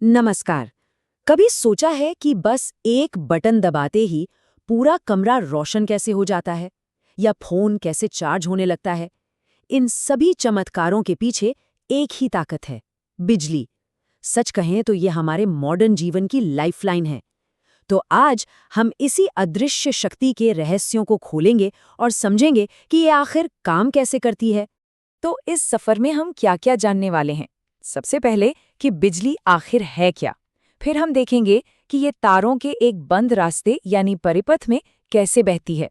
नमस्कार। कभी सोचा है कि बस एक बटन दबाते ही पूरा कमरा रोशन कैसे हो जाता है या फोन कैसे चार्ज होने लगता है? इन सभी चमत्कारों के पीछे एक ही ताकत है, बिजली। सच कहें तो ये हमारे मॉडर्न जीवन की लाइफलाइन है। तो आज हम इसी अदृश्य शक्ति के रहस्यों को खोलेंगे और समझेंगे कि ये आखिर काम कैसे करती है। तो इस सफर में हम क्या-क्या जानने वाले हैं? सबसे पहले कि बिजली आखिर है क्या? फिर हम देखेंगे कि ये तारों के एक बंद रास्ते यानी परिपथ में कैसे बहती है।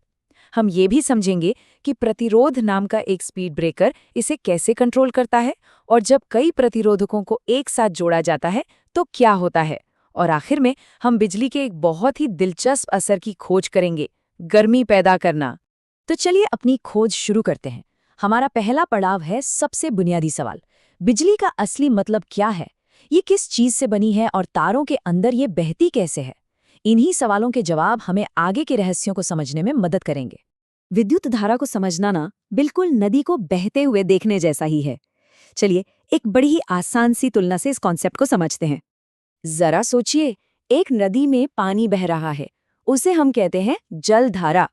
हम ये भी समझेंगे कि प्रतिरोध नाम का एक स्पीड ब्रेकर इसे कैसे कंट्रोल करता है और जब कई प्रतिरोधकों को एक साथ जोड़ा जाता है तो क्या होता है। और आखिर में हम बिजली के एक बहुत ही दिलचस्प असर की खोज करेंगे, गर्मी पैदा करना। तो चलिए अपनी खोज शुरू करते हैं। हमारा पहला पड़ाव है सबसे बुनियादी सवाल, बिजली का असली मतलब क्या है? ये किस चीज से बनी है और तारों के अंदर ये बहती कैसे है? इन्हीं सवालों के जवाब हमें आगे के रहस्यों को समझने में मदद करेंगे। विद्युत धारा को समझना ना बिल्कुल नदी को बहते हुए देखने जैसा ही है। चलिए एक बड़ी ही आसान सी तुलना से इस कॉन्सेप्ट को समझते हैं। जरा सोचिए, एक नदी में पानी बह रहा है, उसे हम कहते हैं जल धारा।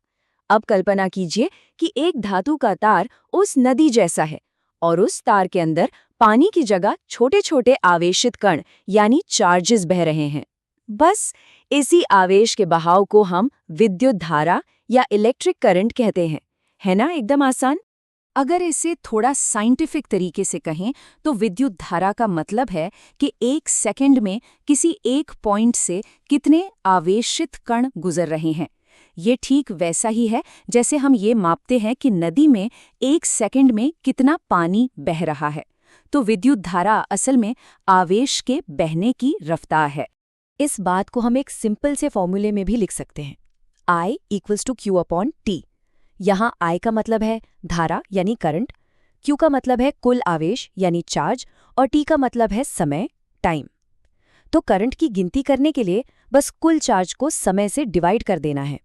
अब कल्पना कीजिए कि एक धातु का तार उस नदी जैसा है और उस तार के अंदर पानी की जगह छोटे छोटे आवेशित कण यानी चार्जेस बह रहे हैं। बस इसी आवेश के बहाव को हम विद्युत धारा या इलेक्ट्रिक करंट कहते हैं। है ना एकदम आसान? अगर इसे थोड़ा साइंटिफिक तरीके से कहें तो विद्युत धारा का मतलब है कि एक सेकंड में किसी एक पॉइंट से कितने आवेशित कण गुजर रहे हैं। ये ठीक वैसा ही है जैसे हम ये मापते हैं कि नदी में एक सेकंड में कितना पानी बह रहा है। तो विद्युत धारा असल में आवेश के बहने की रफ्तार है। इस बात को हम एक सिंपल से फॉर्मूले में भी लिख सकते हैं, I = Q/T। यहाँ I का मतलब है धारा यानी करंट, Q का मतलब है कुल आवेश यानी चार्ज और T का मतलब है समय, टाइम। तो करंट की गिनती करने के लिए बस कुल चार्ज को समय से डिवाइड कर देना है।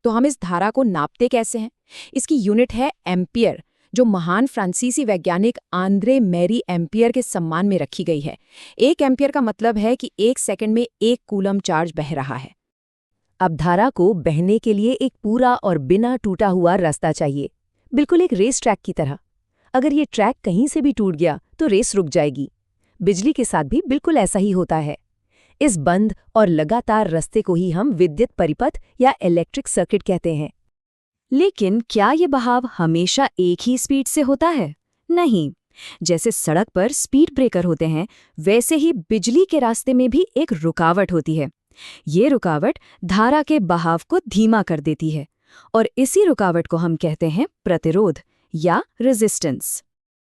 तो हम इस धारा को नापते कैसे हैं? इसकी यूनिट है एम्पियर, जो महान फ्रांसीसी वैज्ञानिक आंद्रे मैरी एम्पियर के सम्मान में रखी गई है। 1 एम्पियर का मतलब है कि 1 सेकंड में 1 कूलम चार्ज बह रहा है। अब धारा को बहने के लिए एक पूरा और बिना टूटा हुआ रास्ता चाहिए, बिल्कुल एक रेस ट्रैक की तरह। अगर ये ट्रैक कहीं से भी टूट गया तो रेस रुक जाएगी। बिजली के साथ भी बिल्कुल ऐसा ही होता है। इस बंद और लगातार रास्ते को ही हम विद्युत परिपथ या इलेक्ट्रिक सर्किट कहते हैं। लेकिन क्या ये बहाव हमेशा एक ही स्पीड से होता है? नहीं। जैसे सड़क पर स्पीड ब्रेकर होते हैं, वैसे ही बिजली के रास्ते में भी एक रुकावट होती है। ये रुकावट धारा के बहाव को धीमा कर देती है और इसी रुकावट को हम कहते हैं प्रतिरोध या रेजिस्टेंस।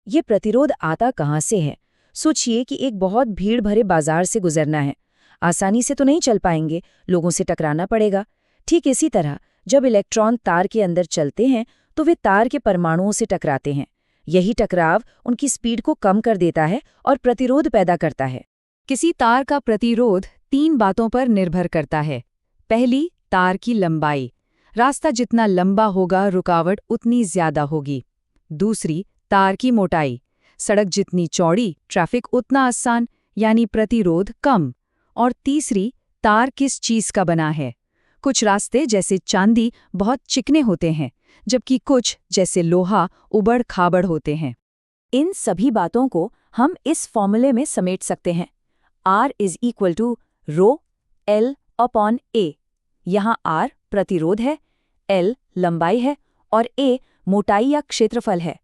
ये प्रतिरोध आता कहाँ से है? सोचिए कि एक बहुत भीड़ भरे बाजार से गुजरना है। आसानी से तो नहीं चल पाएंगे, लोगों से टकराना पड़ेगा। ठीक इसी तरह जब इलेक्ट्रॉन तार के अंदर चलते हैं तो वे तार के परमाणुओं से टकराते हैं। यही टकराव उनकी स्पीड को कम कर देता है और प्रतिरोध पैदा करता है। किसी तार का प्रतिरोध 3 बातों पर निर्भर करता है। पहली, तार की लंबाई। रास्ता जितना लंबा होगा, रुकावट उतनी ज्यादा होगी। दूसरी, तार की मोटाई। सड़क जितनी चौड़ी, ट्रैफिक उतना आसान, यानी प्रतिरोध कम। और तीसरी, तार किस चीज का बना है। कुछ रास्ते जैसे चांदी बहुत चिकने होते हैं, जबकि कुछ जैसे लोहा उबड़ खाबड़ होते हैं। इन सभी बातों को हम इस फॉर्मूले में समेट सकते हैं। R = ρL/A। यहाँ R प्रतिरोध है, L लंबाई है और A मोटाई या क्षेत्रफल है।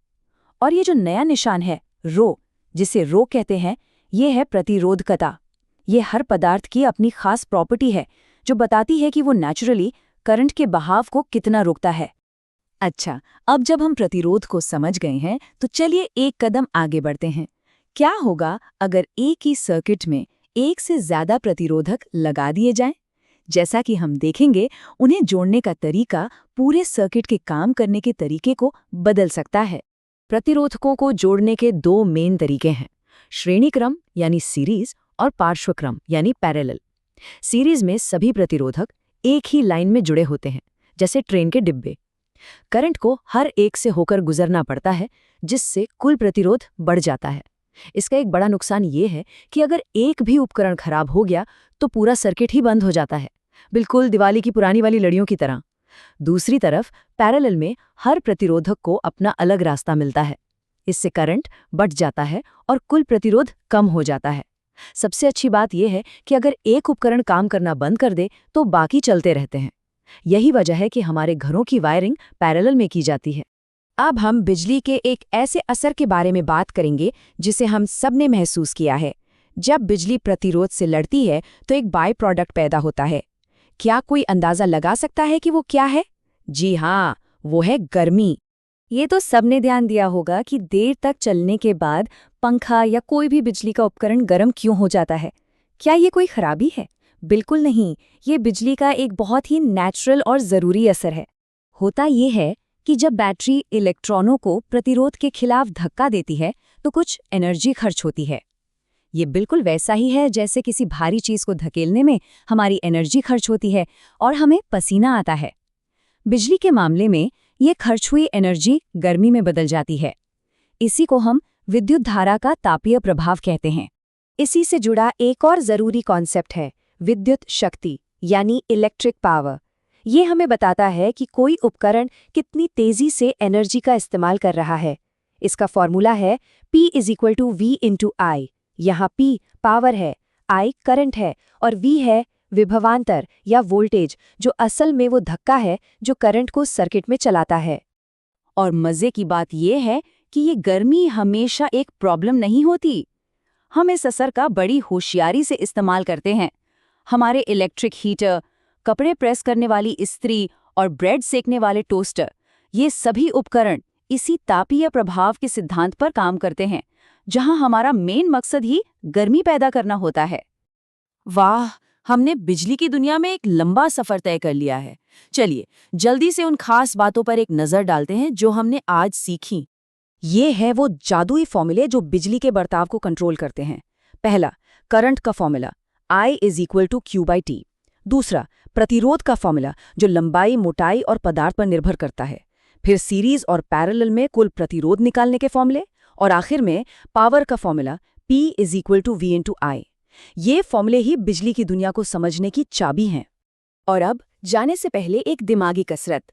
और ये जो नया निशान है ρ, जिसे ρ कहते हैं, ये है प्रतिरोधकता। ये हर पदार्थ की अपनी खास प्रॉपर्टी है जो बताती है कि वो नेचुरली करंट के बहाव को कितना रोकता है। अच्छा, अब जब हम प्रतिरोध को समझ गए हैं तो चलिए एक कदम आगे बढ़ते हैं। क्या होगा अगर एक ही सर्किट में एक से ज्यादा प्रतिरोधक लगा दिए जाएं? जैसा कि हम देखेंगे, उन्हें जोड़ने का तरीका पूरे सर्किट के काम करने के तरीके को बदल सकता है। प्रतिरोधकों को जोड़ने के 2 मेन तरीके हैं, श्रेणी क्रम यानी सीरीज और पार्श्वक्रम यानी पैरेलल। सीरीज में सभी प्रतिरोधक एक ही लाइन में जुड़े होते हैं, जैसे ट्रेन के डिब्बे। करंट को हर एक से होकर गुजरना पड़ता है, जिससे कुल प्रतिरोध बढ़ जाता है। इसका एक बड़ा नुकसान ये है कि अगर एक भी उपकरण खराब हो गया तो पूरा सर्किट ही बंद हो जाता है, बिल्कुल दिवाली की पुरानी वाली लड़ियों की तरह। दूसरी तरफ पैरेलल में हर प्रतिरोधक को अपना अलग रास्ता मिलता है। इससे करंट बढ़ जाता है और कुल प्रतिरोध कम हो जाता है। सबसे अच्छी बात यह है कि अगर एक उपकरण काम करना बंद कर दे तो बाकी चलते रहते हैं। यही वजह है कि हमारे घरों की वायरिंग पैरेलल में की जाती है। अब हम बिजली के एक ऐसे असर के बारे में बात करेंगे जिसे हम सबने महसूस किया है। जब बिजली प्रतिरोध से लड़ती है तो एक बाय प्रोडक्ट पैदा होता है। क्या कोई अंदाजा लगा सकता है कि वो क्या है? जी हाँ, वो है गर्मी। ये तो सबने ध्यान दिया होगा कि देर तक चलने के बाद पंखा या कोई भी बिजली का उपकरण गर्म क्यों हो जाता है। क्या ये कोई खराबी है? बिल्कुल नहीं, ये बिजली का एक बहुत ही नेचुरल और ज़रूरी असर है। होता ये है कि जब बैटरी इलेक्ट्रॉनों को प्रतिरोध के खिलाफ धक्का देती है तो कुछ एनर्जी खर्च होती है। ये बिल्कुल वैसा ही है जैसे किसी भारी चीज़ को धकेलने में हमारी एनर्जी खर्च होती है और हमें पसीना आता है। बिजली के मामले में ये खर्च हुई एनर्जी गर्मी में बदल जाती है। इसी को हम विद्युत धारा का तापीय प्रभाव कहते हैं। इसी से जुड़ा एक और ज़रूरी कॉन्सेप्ट है विद्युत शक्ति यानी इलेक्ट्रिक पावर। ये हमें बताता है कि कोई उपकरण कितनी तेज़ी से एनर्जी का इस्तेमाल कर रहा है। इसका फॉर्मूला है P = V/I। यहाँ P पावर है, I करंट है और V है विभवांतर या वोल्टेज, जो असल में वो धक्का है जो करंट को सर्किट में चलाता है। और मज़े की बात यह है कि ये गर्मी हमेशा एक प्रॉब्लम नहीं होती। हम इस असर का बड़ी होशियारी से इस्तेमाल करते हैं। हमारे इलेक्ट्रिक हीटर, कपड़े प्रेस करने वाली इस्त्री और ब्रेड सेकने वाले टोस्टर, ये सभी उपकरण इसी तापीय प्रभाव के सिद्धांत पर काम करते हैं, जहां हमारा मेन मकसद ही गर्मी पैदा करना होता है। वाह, हमने बिजली की दुनिया में एक लंबा सफर तय कर लिया है। चलिए जल्दी से उन खास बातों पर एक नज़र डालते हैं जो हमने आज सीखी। ये है वो जादुई फॉर्मूले जो बिजली के बर्ताव को कंट्रोल करते हैं। पहला, करंट का फॉर्मूला I = Q/T। दूसरा, प्रतिरोध का फॉर्मूला जो लंबाई, मोटाई और पदार्थ पर निर्भर करता है। फिर सीरीज और पैरेलल में कुल प्रतिरोध निकालने के फॉर्मूले, और आखिर में पावर का फॉर्मूला P = V/I। ये फॉर्मूले ही बिजली की दुनिया को समझने की चाबी हैं। और अब जाने से पहले एक दिमागी कसरत।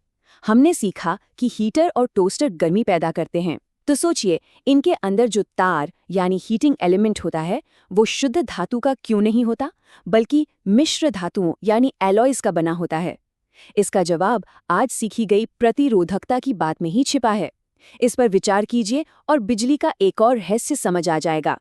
हमने सीखा कि हीटर और टोस्टर गर्मी पैदा करते हैं, तो सोचिए इनके अंदर जो तार यानी हीटिंग एलिमेंट होता है वो शुद्ध धातु का क्यों नहीं होता, बल्कि मिश्र धातुओं यानी एलॉयज का बना होता है। इसका जवाब आज सीखी गई प्रतिरोधकता की बात में ही छिपा है। इस पर विचार कीजिए और बिजली का एक और रहस्य समझ आ जाएगा।